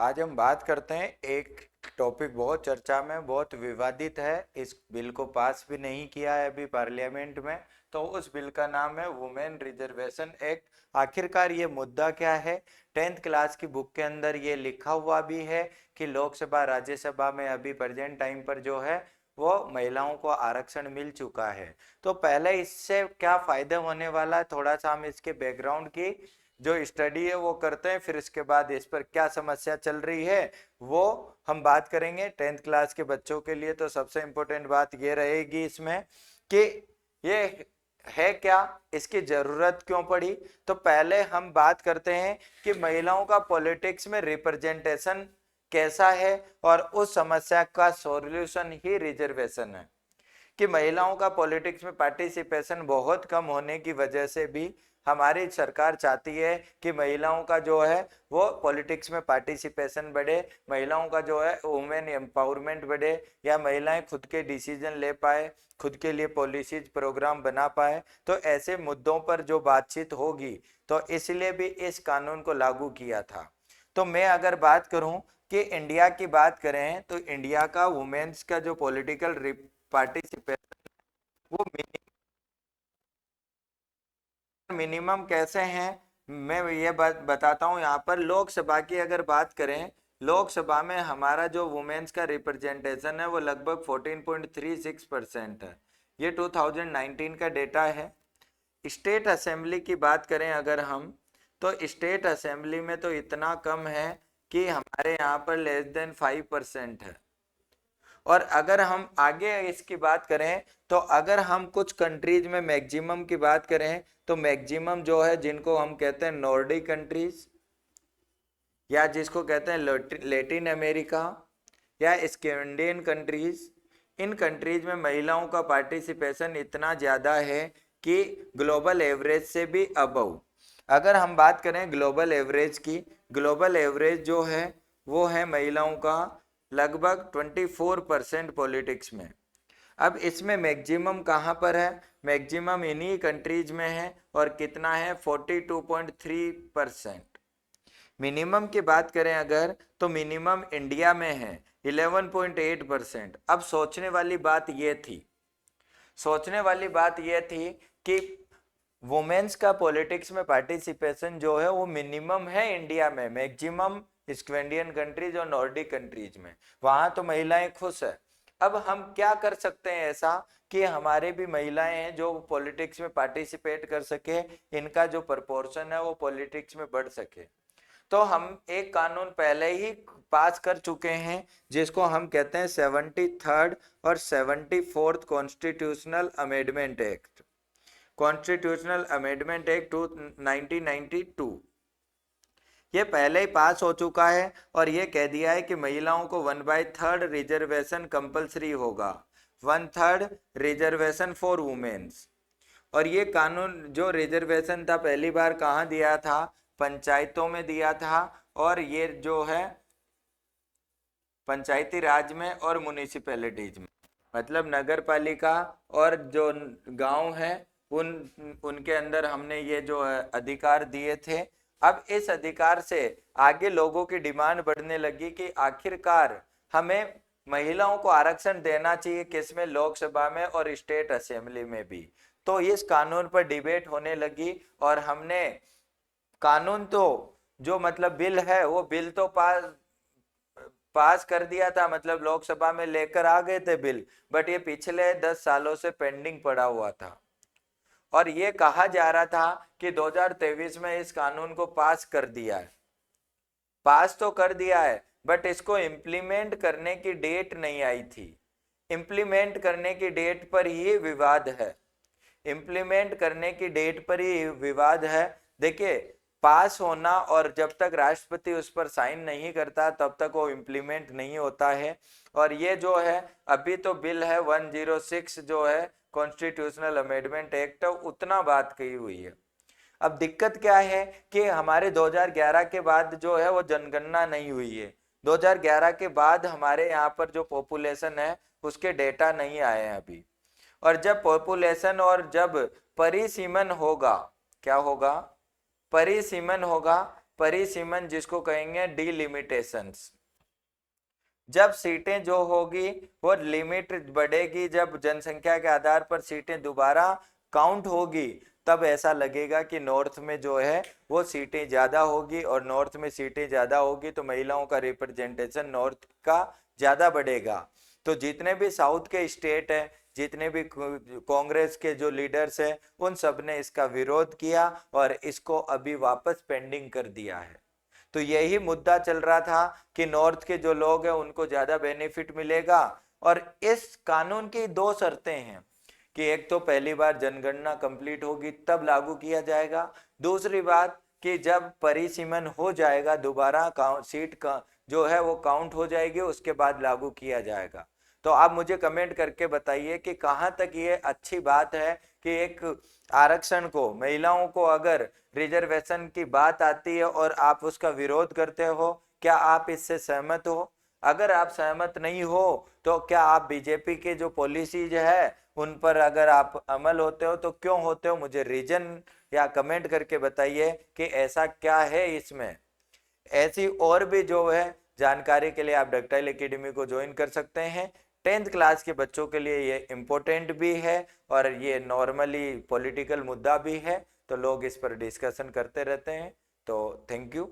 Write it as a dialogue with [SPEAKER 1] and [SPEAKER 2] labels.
[SPEAKER 1] आज हम बात करते हैं एक टॉपिक बहुत चर्चा में, बहुत विवादित है। इस बिल को पास भी नहीं किया है अभी पार्लियामेंट में। तो उस बिल का नाम है वुमेन रिजर्वेशन एक्ट। आखिरकार ये मुद्दा क्या है? 10th क्लास की बुक के अंदर ये लिखा हुआ भी है कि लोकसभा राज्यसभा में अभी प्रेजेंट टाइम पर जो है वो महिलाओं को आरक्षण मिल चुका है। तो पहले इससे क्या फायदे होने वाला है, थोड़ा सा हम इसके बैकग्राउंड की जो स्टडी है वो करते हैं, फिर इसके बाद इस पर क्या समस्या चल रही है वो हम बात करेंगे। 10th क्लास के बच्चों के लिए तो सबसे इम्पोर्टेंट बात ये रहेगी इसमें कि ये है क्या, इसकी जरूरत क्यों पड़ी। तो पहले हम बात करते हैं कि महिलाओं का पॉलिटिक्स में रिप्रेजेंटेशन कैसा है, और उस समस्या का सॉल्यूशन ही रिजर्वेशन है। कि महिलाओं का पॉलिटिक्स में पार्टिसिपेशन बहुत कम होने की वजह से भी हमारी सरकार चाहती है कि महिलाओं का जो है वो पॉलिटिक्स में पार्टिसिपेशन बढ़े, महिलाओं का जो है वुमेन एम्पावरमेंट बढ़े, या महिलाएं खुद के डिसीजन ले पाए, खुद के लिए पॉलिसीज प्रोग्राम बना पाए। तो ऐसे मुद्दों पर जो बातचीत होगी, तो इसलिए भी इस कानून को लागू किया था। तो मैं अगर बात करूं कि इंडिया की बात करें, तो इंडिया का वुमेन्स का जो पॉलिटिकल पार्टिसिपेशन वो मिनिमम कैसे हैं, मैं ये बात बताता हूँ। यहाँ पर लोकसभा की अगर बात करें, लोकसभा में हमारा जो वुमेन्स का रिप्रेजेंटेशन है वो लगभग 14.36% है। ये 2019 का डेटा है। स्टेट असेंबली की बात करें अगर हम, तो स्टेट असेंबली में तो इतना कम है कि हमारे यहाँ पर लेस देन 5% है। और अगर हम आगे इसकी बात करें, तो अगर हम कुछ कंट्रीज में मैक्सिमम की बात करें, तो मैक्सिमम जो है जिनको हम कहते हैं नॉर्डिक कंट्रीज, या जिसको कहते हैं लेटिन अमेरिका, या स्कैंडिनेवियन कंट्रीज, इन कंट्रीज में महिलाओं का पार्टिसिपेशन इतना ज़्यादा है कि ग्लोबल एवरेज से भी अबव। अगर हम बात करें ग्लोबल एवरेज की, ग्लोबल एवरेज जो है वो है महिलाओं का लगभग 24% पॉलिटिक्स में। अब इसमें मैक्सिमम कहाँ पर है? मैक्सिमम इन्हीं कंट्रीज में है, और कितना है? 42.3%। मिनिमम की बात करें अगर, तो मिनिमम इंडिया में है 11.8%। अब सोचने वाली बात ये थी कि वुमेन्स का पॉलिटिक्स में पार्टिसिपेशन जो है वो मिनिमम है इंडिया में, मैक्सिमम स्कैंडिनेवियन कंट्रीज और नॉर्डिक कंट्रीज में, वहां तो महिलाएं खुश है। अब हम क्या कर सकते हैं ऐसा कि हमारे भी महिलाएं हैं जो पॉलिटिक्स में पार्टिसिपेट कर सके, इनका जो प्रपोर्शन है वो पॉलिटिक्स में बढ़ सके। तो हम एक कानून पहले ही पास कर चुके हैं जिसको हम कहते हैं 73rd और 74th constitutional amendment act. Constitutional amendment act 1992 ये पहले ही पास हो चुका है, और ये कह दिया है कि महिलाओं को 1/3 रिजर्वेशन कंपलसरी होगा, 1/3 रिजर्वेशन फॉर वुमेन्स। और ये कानून जो रिजर्वेशन था पहली बार कहाँ दिया था? पंचायतों में दिया था। और ये जो है पंचायती राज में और म्युनिसिपैलिटीज में, मतलब नगर पालिका और जो गांव है उन उनके अंदर हमने ये जो है अधिकार दिए थे। अब इस अधिकार से आगे लोगों की डिमांड बढ़ने लगी कि आखिरकार हमें महिलाओं को आरक्षण देना चाहिए, किसमें? लोकसभा में और स्टेट असेंबली में भी। तो इस कानून पर डिबेट होने लगी, और हमने कानून तो जो मतलब बिल है वो बिल तो पास कर दिया था, मतलब लोकसभा में लेकर आ गए थे बिल, बट ये पिछले 10 सालों से पेंडिंग पड़ा हुआ था। और ये कहा जा रहा था कि 2023 में इस कानून को पास कर दिया है। पास तो कर दिया है, बट इसको इम्प्लीमेंट करने की डेट नहीं आई थी। इम्प्लीमेंट करने की डेट पर ही विवाद है। इम्प्लीमेंट करने की डेट पर ही विवाद है। देखिए, पास होना और जब तक राष्ट्रपति उस पर साइन नहीं करता तब तक वो इम्प्लीमेंट नहीं होता है। और ये जो है अभी तो बिल है 106 जो है कॉन्स्टिट्यूशनल अमेंडमेंट एक्ट, उतना बात कही हुई है। अब दिक्कत क्या है कि हमारे 2011 के बाद जो है वो जनगणना नहीं हुई है। 2011 के बाद हमारे यहाँ पर जो पॉपुलेशन है उसके डेटा नहीं आए हैं अभी। और जब पॉपुलेशन और जब परिसीमन होगा, क्या होगा? परिसीमन होगा। परिसीमन जिसको कहेंगे डिलिमिटेशंस। जब सीटें जो होगी वो लिमिट बढ़ेगी, जब जनसंख्या के आधार पर सीटें दोबारा काउंट होगी, तब ऐसा लगेगा कि नॉर्थ में जो है वो सीटें ज्यादा होगी, और नॉर्थ में सीटें ज्यादा होगी तो महिलाओं का रिप्रेजेंटेशन नॉर्थ का ज्यादा बढ़ेगा। तो जितने भी साउथ के स्टेट है, जितने भी कांग्रेस के जो लीडर्स हैं, उन सब ने इसका विरोध किया और इसको अभी वापस पेंडिंग कर दिया है। तो यही मुद्दा चल रहा था कि नॉर्थ के जो लोग हैं उनको ज्यादा बेनिफिट मिलेगा। और इस कानून की दो शर्तें हैं कि एक तो पहली बार जनगणना कंप्लीट होगी तब लागू किया जाएगा, दूसरी बात कि जब परिसीमन हो जाएगा दोबारा सीट का जो है वो काउंट हो जाएगी उसके बाद लागू किया जाएगा। तो आप मुझे कमेंट करके बताइए कि कहाँ तक ये अच्छी बात है कि एक आरक्षण को, महिलाओं को अगर रिजर्वेशन की बात आती है और आप उसका विरोध करते हो, क्या आप इससे सहमत हो? अगर आप सहमत नहीं हो तो क्या आप बीजेपी के जो पॉलिसीज है उन पर अगर आप अमल होते हो तो क्यों होते हो? मुझे रीजन या कमेंट करके बताइए कि ऐसा क्या है इसमें। ऐसी और भी जो है जानकारी के लिए आप डक्टाइल एकेडमी को ज्वाइन कर सकते हैं। 10th क्लास के बच्चों के लिए ये इम्पोर्टेंट भी है और ये नॉर्मली पॉलिटिकल मुद्दा भी है, तो लोग इस पर डिस्कशन करते रहते हैं। तो थैंक यू।